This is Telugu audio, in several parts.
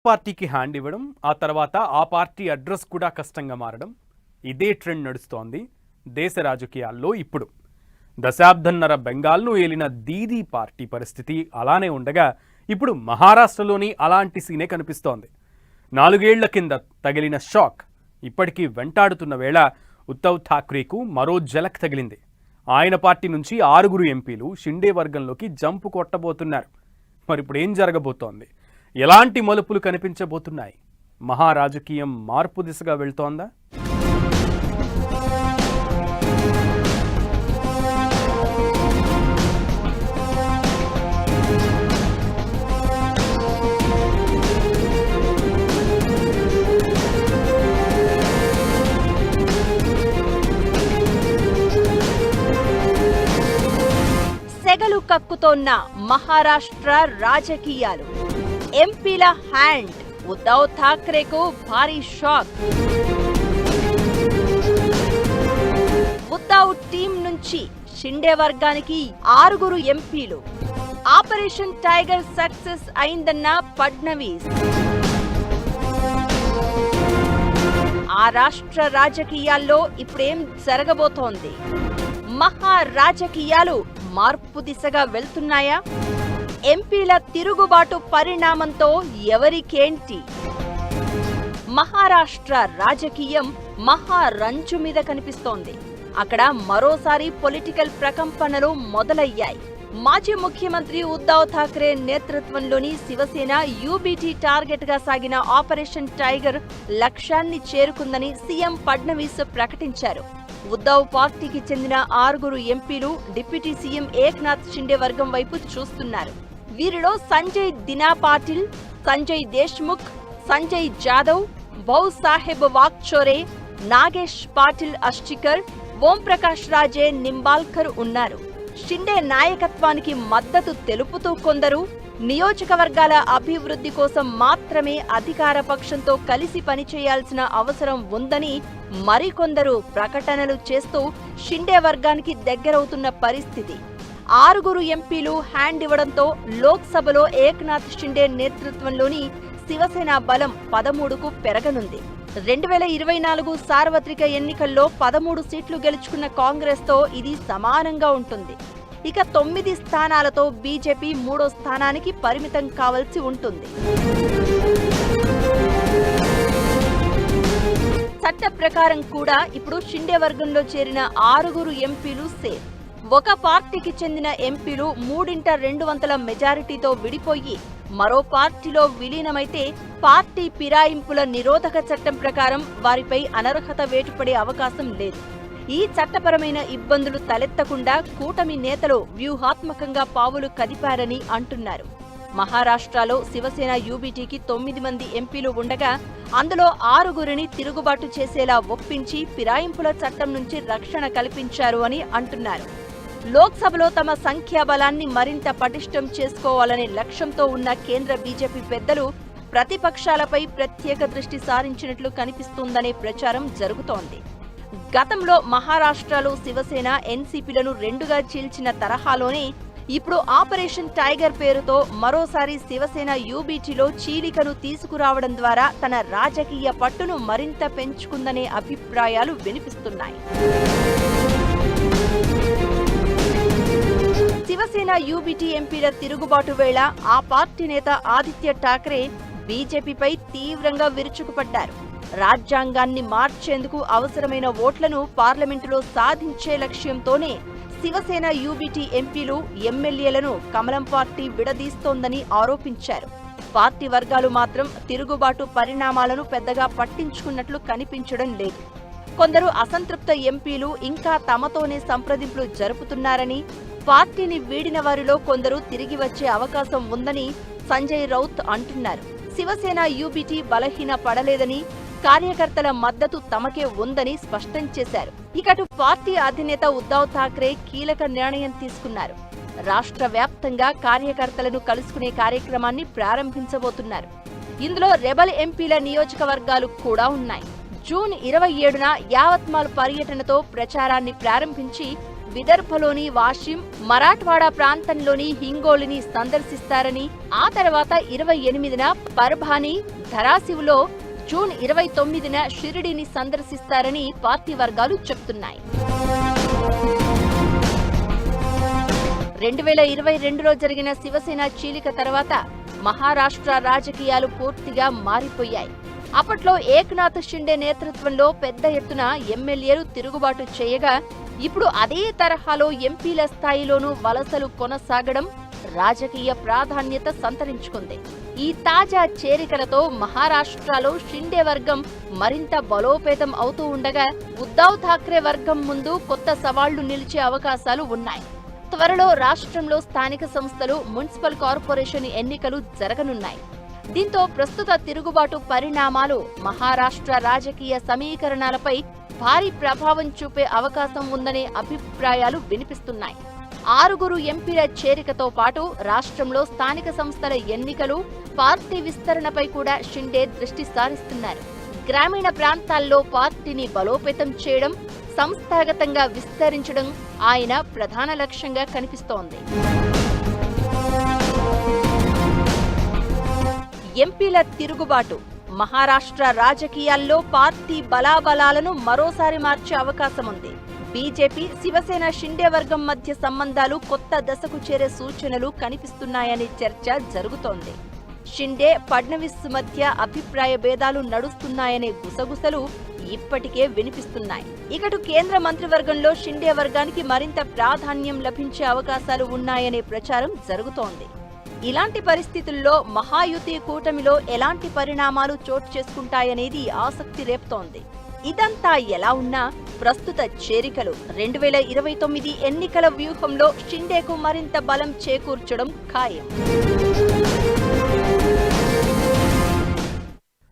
పార్టీకి హ్యాండ్ ఇవ్వడం, ఆ తర్వాత ఆ పార్టీ అడ్రస్ కూడా కష్టంగా మారడం, ఇదే ట్రెండ్ నడుస్తోంది దేశ రాజకీయాల్లో ఇప్పుడు. దశాబ్దన్నర బెంగాల్ను ఏలిన దీదీ పార్టీ పరిస్థితి అలానే ఉండగా ఇప్పుడు మహారాష్ట్రలోని అలాంటి సీనే కనిపిస్తోంది. 4 ఏళ్ల కింద తగిలిన షాక్ ఇప్పటికీ వెంటాడుతున్న వేళ ఉద్ధవ్ ఠాక్రేకు మరో జలక్ తగిలింది. ఆయన పార్టీ నుంచి 6 ఎంపీలు షిండే వర్గంలోకి జంపు కొట్టబోతున్నారు. మరి ఇప్పుడు ఏం జరగబోతోంది? ఎలాంటి మలుపులు కనిపించబోతున్నాయి? మహారాజకీయం మార్పు దిశగా వెళ్తోందా? సెగలు కక్కుతోన్న మహారాష్ట్ర రాజకీయాలు. ఎంపీల హ్యాండ్, ఉద్ధవ్ ఠాక్రేకు భారీ షాక్. ఉద్ధవ్ టీం నుంచి షిండే వర్గానికి 6 ఎంపీలు. ఆపరేషన్ టైగర్ సక్సెస్ అయిందన్న ఫడ్నవీస్. ఆ రాష్ట్ర రాజకీయాల్లో ఇప్పుడేం జరగబోతోంది? మహా రాజకీయాలు మార్పు దిశగా వెళ్తున్నాయా? ఎంపీల తిరుగుబాటు పరిణామంతో ఎవరికేంటి? మహారాష్ట్ర రాజకీయం మహారంజు మీద కనిపిస్తోంది. అక్కడ మరోసారి పొలిటికల్ ప్రకంపనలు మొదలయ్యాయి. మాజీ ముఖ్యమంత్రి ఉద్ధవ్ ఠాక్రే నేతృత్వంలోని శివసేన యూబీటీ టార్గెట్ గా సాగిన ఆపరేషన్ టైగర్ లక్ష్యాన్ని చేరుకుందని సీఎం ఫడ్నవీస్ ప్రకటించారు. ఉద్ధవ్ పార్టీకి చెందిన 6 ఎంపీలు డిప్యూటీ సీఎం ఏక్నాథ్ షిండే వర్గం వైపు చూస్తున్నారు. వీరిలో సంజయ్ దినా పాటిల్, సంజయ్ దేశ్ముఖ్, సంజయ్ జాదవ్, బౌ సాహెబ్ వాక్చోరే, నాగేష్ పాటిల్ అష్టికర్, ఓంప్రకాష్ రాజే నింబాల్కర్ ఉన్నారు. షిండే నాయకత్వానికి మద్దతు తెలుపుతూ కొందరు, నియోజకవర్గాల అభివృద్ధి కోసం మాత్రమే అధికార పక్షంతో కలిసి పనిచేయాల్సిన అవసరం ఉందని మరికొందరు ప్రకటనలు చేస్తూ షిండే వర్గానికి దగ్గరవుతున్న పరిస్థితి. 6 ఎంపీలు హ్యాండ్ ఇవ్వడంతో లోక్సభలో ఏక్నాథ్ షిండే నేతృత్వంలోని శివసేన బలం 13కు పెరగనుంది. 2024 సార్వత్రిక ఎన్నికల్లో 13 సీట్లు గెలుచుకున్న కాంగ్రెస్తో ఇది సమానంగా ఉంటుంది. ఇక 9 స్థానాలతో బీజేపీ 3వ స్థానానికి పరిమితం కావాల్సి ఉంటుంది. చట్ట ప్రకారం కూడా ఇప్పుడు షిండే వర్గంలో చేరిన 6 ఎంపీలు సేఫ్. ఒక పార్టీకి చెందిన ఎంపీలు 3/2 మెజారిటీతో విడిపోయి మరో పార్టీలో విలీనమైతే పార్టీ ఫిరాయింపుల నిరోధక చట్టం ప్రకారం వారిపై అనర్హత వేటుపడే అవకాశం లేదు. ఈ చట్టపరమైన ఇబ్బందులు తలెత్తకుండా కూటమి నేతలు వ్యూహాత్మకంగా పావులు కదిపారని అంటున్నారు. మహారాష్ట్రలో శివసేన యూబీటీకి 9 మంది ఎంపీలు ఉండగా అందులో 6 తిరుగుబాటు చేసేలా ఒప్పించి ఫిరాయింపుల చట్టం నుంచి రక్షణ కల్పించారు అని అంటున్నారు. లోక్సభలో తమ సంఖ్యాబలాన్ని మరింత పటిష్టం చేసుకోవాలనే లక్ష్యంతో ఉన్న కేంద్ర బీజేపీ పెద్దలు ప్రతిపక్షాలపై ప్రత్యేక దృష్టి సారించినట్లు కనిపిస్తుందనే ప్రచారం జరుగుతోంది. గతంలో మహారాష్ట్రలో శివసేన ఎన్సీపీలను 2గా చీల్చిన తరహాలోనే ఇప్పుడు ఆపరేషన్ టైగర్ పేరుతో మరోసారి శివసేన యూబీటీలో చీలికను తీసుకురావడం ద్వారా తన రాజకీయ పట్టును మరింత పెంచుకుందనే అభిప్రాయాలు వినిపిస్తున్నాయి. శివసేన యూబీటీ ఎంపీల తిరుగుబాటు వేళ ఆ పార్టీ నేత ఆదిత్య ఠాక్రే బీజేపీపై తీవ్రంగా విరుచుకుపడ్డారు. రాజ్యాంగాన్ని మార్చేందుకు అవసరమైన ఓట్లను పార్లమెంటులో సాధించే లక్ష్యంతోనే శివసేన యూబీటీ ఎంపీలు, ఎమ్మెల్యేలను కమలం పార్టీ విడదీస్తోందని ఆరోపించారు. పార్టీ వర్గాలు మాత్రం తిరుగుబాటు పరిణామాలను పెద్దగా పట్టించుకున్నట్లు కనిపించడం లేదు. కొందరు అసంతృప్త ఎంపీలు ఇంకా తమతోనే సంప్రదింపులు జరుపుతున్నారని, పార్టీని వీడిన వారిలో కొందరు తిరిగి వచ్చే అవకాశం ఉందని సంజయ్ రౌత్ అంటున్నారు. శివసేన యూబీటీ బలహీన పడలేదని, కార్యకర్తల మద్దతు తమకే ఉందని స్పష్టం చేశారు. ఇకటు పార్టీ అధినేత ఉద్ధవ్ ఠాక్రే కీలక నిర్ణయం తీసుకున్నారు. రాష్ట్ర వ్యాప్తంగా కార్యకర్తలను కలుసుకునే కార్యక్రమాన్ని ప్రారంభించబోతున్నారు. ఇందులో రెబల్ ఎంపీల నియోజకవర్గాలు కూడా ఉన్నాయి. జూన్ 27న యావత్మాల్ పర్యటనతో ప్రచారాన్ని ప్రారంభించి విదర్భలోని వాషిం, మరాఠ్వాడా ప్రాంతంలోని హింగోలిని సందర్శిస్తారని, ఆ తర్వాత 28న పర్భాని, ధరాసివ్లో, జూన్ 29న షిరిడీని సందర్శిస్తారని పార్టీ వర్గాలు చెప్తున్నాయి. 2022లో జరిగిన శివసేన చీలిక తర్వాత మహారాష్ట్ర రాజకీయాలు పూర్తిగా మారిపోయాయి. అప్పట్లో ఏక్నాథ్ షిండే నేతృత్వంలో పెద్ద ఎత్తున ఎమ్మెల్యేలు తిరుగుబాటు చేయగా, ఇప్పుడు అదే తరహాలో ఎంపీల స్థాయిలోనూ వలసలు కొనసాగడం రాజకీయ ప్రాధాన్యత సంతరించుకుంది. ఈ తాజా చేరికలతో మహారాష్ట్రలో షిండే వర్గం మరింత బలోపేతం అవుతూ ఉండగా, ఉద్ధవ్ ఠాక్రే వర్గం ముందు కొత్త సవాళ్లు నిలిచే అవకాశాలు ఉన్నాయి. త్వరలో రాష్ట్రంలో స్థానిక సంస్థలు, మున్సిపల్ కార్పొరేషన్ ఎన్నికలు జరగనున్నాయి. దీంతో ప్రస్తుత తిరుగుబాటు పరిణామాలు మహారాష్ట్ర రాజకీయ సమీకరణాలపై భారీ ప్రభావం చూపే అవకాశం ఉందనే అభిప్రాయాలు వినిపిస్తున్నాయి. 6 ఎంపీల చేరికతో పాటు రాష్ట్రంలో స్థానిక సంస్థల ఎన్నికలు, పార్టీ విస్తరణపై కూడా షిండే దృష్టి సారిస్తున్నారు. గ్రామీణ ప్రాంతాల్లో పార్టీని బలోపేతం చేయడం, సంస్థాగతంగా విస్తరించడం ఆయన ప్రధాన లక్ష్యంగా కనిపిస్తోంది. ఎంపీల తిరుగుబాటు మహారాష్ట్ర రాజకీయాల్లో పార్టీ బలాబలాలను మరోసారి మార్చే అవకాశముంది. బీజేపీ, శివసేన, షిండే వర్గం మధ్య సంబంధాలు కొత్త దశకు చేరే సూచనలు కనిపిస్తున్నాయనే చర్చ జరుగుతోంది. షిండే, ఫడ్నవీస్ మధ్య అభిప్రాయ భేదాలు నడుస్తున్నాయనే గుసగుసలు ఇప్పటికే వినిపిస్తున్నాయి. ఇకటు కేంద్ర మంత్రివర్గంలో షిండే వర్గానికి మరింత ప్రాధాన్యం లభించే అవకాశాలు ఉన్నాయనే ప్రచారం జరుగుతోంది. ఇలాంటి పరిస్థితుల్లో మహాయుతి కూటమిలో ఎలాంటి పరిణామాలు చోటు చేసుకుంటాయనేది ఆసక్తి రేపుతోంది. ఇదంతా ఎలా ఉన్నా ప్రస్తుత చేరికలు 2029 ఎన్నికల వ్యూహంలో షిండేకు మరింత బలం చేకూర్చడం ఖాయం.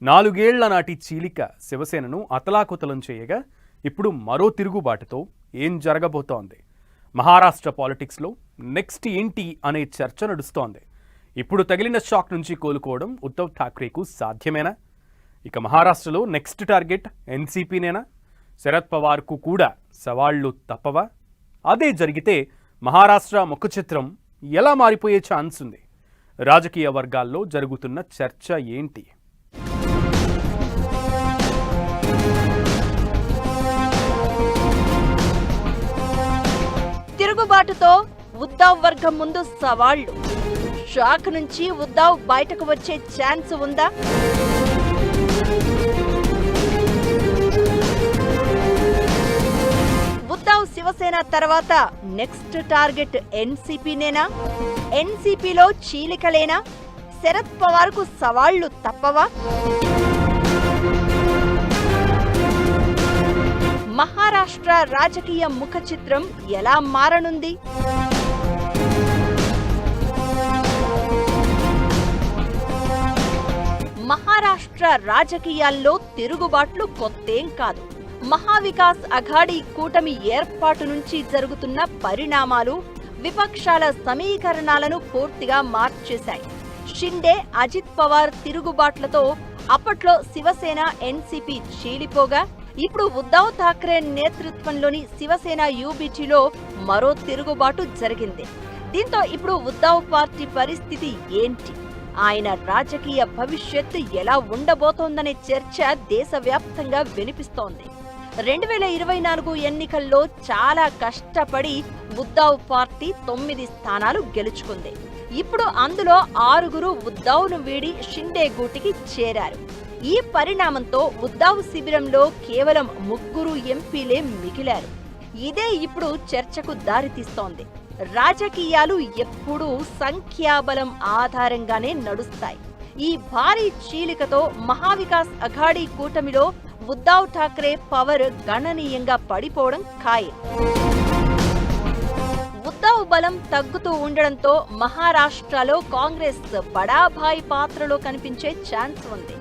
4 ఏళ్ల నాటి చీలిక శివసేనను అతలాకుతలం చేయగా, ఇప్పుడు మరో తిరుగుబాటుతో ఏం జరగబోతోంది? మహారాష్ట్ర పాలిటిక్స్లో నెక్స్ట్ ఏంటి అనే చర్చ నడుస్తోంది. ఇప్పుడు తగిలిన షాక్ నుంచి కోలుకోవడం ఉద్ధవ్ ఠాక్రేకు సాధ్యమేనా? ఇక మహారాష్ట్రలో నెక్స్ట్ టార్గెట్ ఎన్సీపీనేనా? శరద్ పవార్కు కూడా సవాళ్లు తప్పవా? అదే జరిగితే మహారాష్ట్ర ముఖ చిత్రం ఎలా మారిపోయే ఛాన్స్ ఉంది? రాజకీయ వర్గాల్లో జరుగుతున్న చర్చ ఏంటి? తిరుగుబాటుతో ఉద్ధవ్ వర్గం ముందు సవాళ్లు. షాక్ నుంచి ఉద్ధవ్ బయటకు వచ్చే ఛాన్స్ ఉందా? ఉద్ధవ్ శివసేన తర్వాత నెక్స్ట్ టార్గెట్ ఎన్సీపీనేనా? ఎన్సీపీలో చీలికలేనా? శరద్ పవార్కు సవాళ్లు తప్పవా? మహారాష్ట్ర రాజకీయ ముఖ చిత్రం ఎలా మారనుంది? మహారాష్ట్ర రాజకీయాల్లో తిరుగుబాట్లు కొత్తేం కాదు. మహావికాస్ అఘాడీ కూటమి ఏర్పాటు నుంచి జరుగుతున్న పరిణామాలు విపక్షాల సమీకరణాలను పూర్తిగా మార్చేశాయి. షిండే, అజిత్ పవార్ తిరుగుబాట్లతో అప్పట్లో శివసేన, ఎన్సీపీ చీలిపోగా, ఇప్పుడు ఉద్ధవ్ ఠాక్రే నేతృత్వంలోని శివసేన యూబీటీలో మరో తిరుగుబాటు జరిగింది. దీంతో ఇప్పుడు ఉద్ధవ్ పార్టీ పరిస్థితి ఏంటి? ఆయన రాజకీయ భవిష్యత్తు ఎలా ఉండబోతోందనే చర్చ దేశవ్యాప్తంగా వినిపిస్తోంది. 2024 ఎన్నికల్లో చాలా కష్టపడి ఉద్ధవ్ పార్టీ 9 స్థానాలు గెలుచుకుంది. ఇప్పుడు అందులో 6 ఉద్ధవ్ను వీడి షిండే గూటికి చేరారు. ఈ పరిణామంతో ఉద్ధవ్ శిబిరంలో కేవలం 3 ఎంపీలే మిగిలారు. ఇదే ఇప్పుడు చర్చకు దారితీస్తోంది. రాజకీయాలు ఎప్పుడూ సంఖ్యాబలం ఆధారంగానే నడుస్తాయి. ఈ భారీ చీలికతో మహావికాస్ అఘాడీ కూటమిలో ఉద్ధవ్ ఠాక్రే పవర్ గణనీయంగా పడిపోవడం ఖాయం. ఉద్ధవ్ బలం తగ్గుతూ ఉండడంతో మహారాష్ట్రలో కాంగ్రెస్ బడాభాయ్ పాత్రలో కనిపించే ఛాన్స్ ఉంది.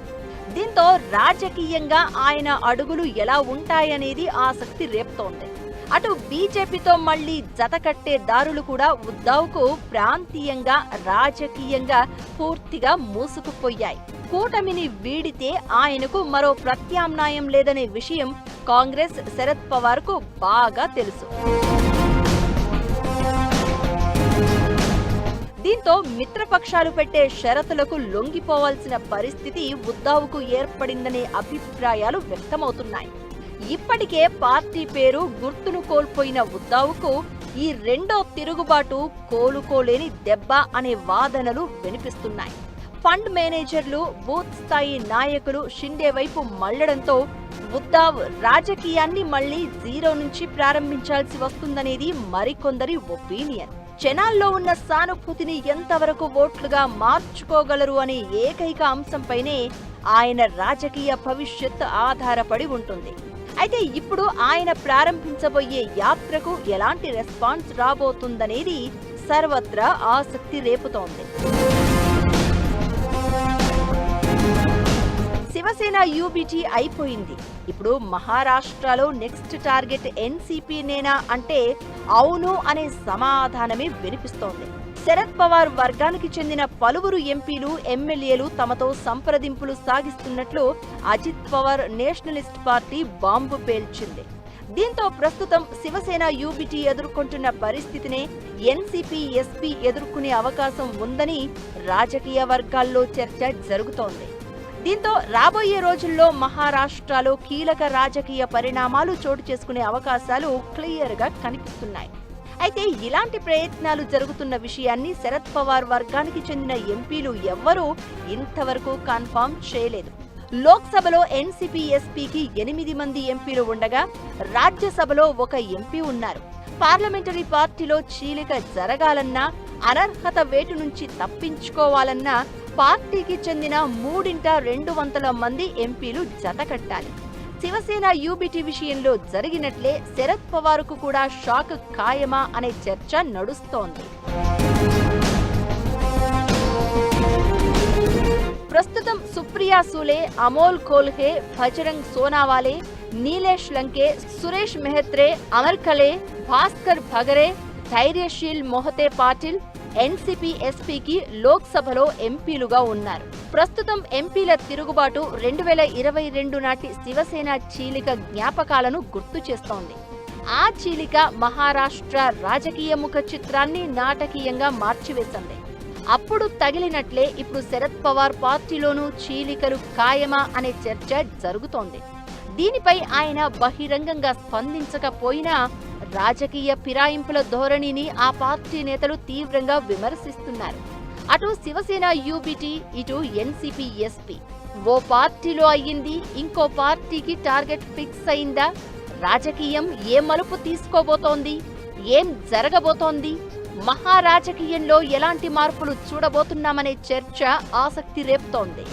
దీంతో రాజకీయంగా ఆయన అడుగులు ఎలా ఉంటాయనేది ఆసక్తి రేపుతోంది. అటు బీజేపీతో మళ్లీ జతకట్టే దారులు కూడా ఉద్ధవ్కు ప్రాంతీయంగా, రాజకీయంగా పూర్తిగా మూసుకుపోయాయి. కూటమిని వీడితే ఆయనకు మరో ప్రత్యామ్నాయం లేదనే విషయం కాంగ్రెస్, శరద్ పవార్కు బాగా తెలుసు. దీంతో మిత్రపక్షాలు పెట్టే షరతులకు లొంగిపోవాల్సిన పరిస్థితి ఉద్దవ్కు ఏర్పడిందనే అభిప్రాయాలు వ్యక్తమవుతున్నాయి. ఇప్పటికే పార్టీ పేరు గుర్తును కోల్పోయిన ఉద్దవ్కు ఈ రెండో తిరుగుబాటు కోలుకోలేని దెబ్బ అనే వాదనలు వినిపిస్తున్నాయి. ఫండ్ మేనేజర్లు, బూత్ స్థాయి నాయకులు షిండే వైపు మళ్లడంతో ఉద్దవ్ రాజకీయాన్ని మళ్లీ జీరో నుంచి ప్రారంభించాల్సి వస్తుందనేది మరికొందరి ఒపీనియన్. జనాల్లో ఉన్న సానుభూతిని ఎంతవరకు ఓట్లుగా మార్చుకోగలరు అనే ఏకైక అంశంపైనే ఆయన రాజకీయ భవిష్యత్ ఆధారపడి ఉంటుంది. అయితే ఇప్పుడు ఆయన ప్రారంభించబోయే యాత్రకు ఎలాంటి రెస్పాన్స్ రాబోతుందనేది సర్వత్రా ఆసక్తి రేపుతోంది. శివసేన యూబీటీ అయిపోయింది. ఇప్పుడు మహారాష్ట్రలో నెక్స్ట్ టార్గెట్ ఎన్సీపీ నేనా అంటే అవును అనే సమాధానమే వినిపిస్తోంది. శరద్ పవార్ వర్గానికి చెందిన పలువురు ఎంపీలు, ఎమ్మెల్యేలు తమతో సంప్రదింపులు సాగిస్తున్నట్లు Ajit Pawar nationalist party bomb పేల్చింది. దీంతో ప్రస్తుతం శివసేన యూబీటీ ఎదుర్కొంటున్న పరిస్థితినే ఎన్సీపీ, ఎస్పీ ఎదుర్కొనే అవకాశం ఉందని రాజకీయ వర్గాల్లో చర్చ జరుగుతోంది. దీంతో రాబోయే రోజుల్లో మహారాష్ట్రలో కీలక రాజకీయ పరిణామాలు చోటు చేసుకునే అవకాశాలు క్లియర్ గా కనిపిస్తున్నాయి. అయితే ఇలాంటి ప్రయత్నాలు జరుగుతున్న విషయాన్ని శరద్ పవార్ వర్గానికి చెందిన ఎంపీలు ఎవ్వరూ ఇంతవరకు కన్ఫర్మ్ చేయలేదు. లోక్సభలో ఎన్సీపీ, ఎస్పీకి 8 మంది ఎంపీలు ఉండగా రాజ్యసభలో 1 ఎంపీ ఉన్నారు. పార్లమెంటరీ పార్టీలో చీలిక జరగాలన్నా, అనర్హత వేటు నుంచి తప్పించుకోవాలన్నా పార్టీకి చెందిన 3/2 మంది ఎంపీలు జతకట్టాలి. శివసేన యూబీటీ విషయంలో జరిగినట్లే శరద్ పవార్కు కూడా షాక్ ఖాయమా అనే చర్చ నడుస్తోంది. ప్రస్తుతం సుప్రియా సూలే, అమోల్ కోల్హే, బజరంగ్ సోనావాలే, నీలేష్ లంకే, సురేష్ మెహత్రే, అమర్ ఖలే, భాస్కర్ భగరే, ధైర్యశీల్ మొహతే పాటిల్ ఎన్సీపీ, ఎస్పీకి లోక్సభలో ఎంపీలుగా ఉన్నారు. ప్రస్తుతం ఎంపీల తిరుగుబాటు 2022 నాటి శివసేన చీలిక జ్ఞాపకాలను గుర్తు చేస్తోంది. ఆ చీలిక మహారాష్ట్ర రాజకీయ ముఖ చిత్రాన్ని నాటకీయంగా మార్చివేసింది. అప్పుడు తగిలినట్లే ఇప్పుడు శరద్ పవార్ పార్టీలోనూ చీలికలు ఖాయమా అనే చర్చ జరుగుతోంది. దీనిపై ఆయన బహిరంగంగా స్పందించకపోయినా రాజకీయ ఫిరాయింపుల ధోరణిని ఆ పార్టీ నేతలు తీవ్రంగా విమర్శిస్తున్నారు. అటు శివసేన యూబీటీ, ఇటు ఎన్సీపీ, ఎస్పీ ఓ పార్టీలో అయ్యింది, ఇంకో పార్టీకి టార్గెట్ ఫిక్స్ అయిందా? రాజకీయం ఏ మలుపు తీసుకోబోతోంది? ఏం జరగబోతోంది? మహారాజకీయంలో ఎలాంటి మార్పులు చూడబోతున్నామనే చర్చ ఆసక్తి రేపుతోంది.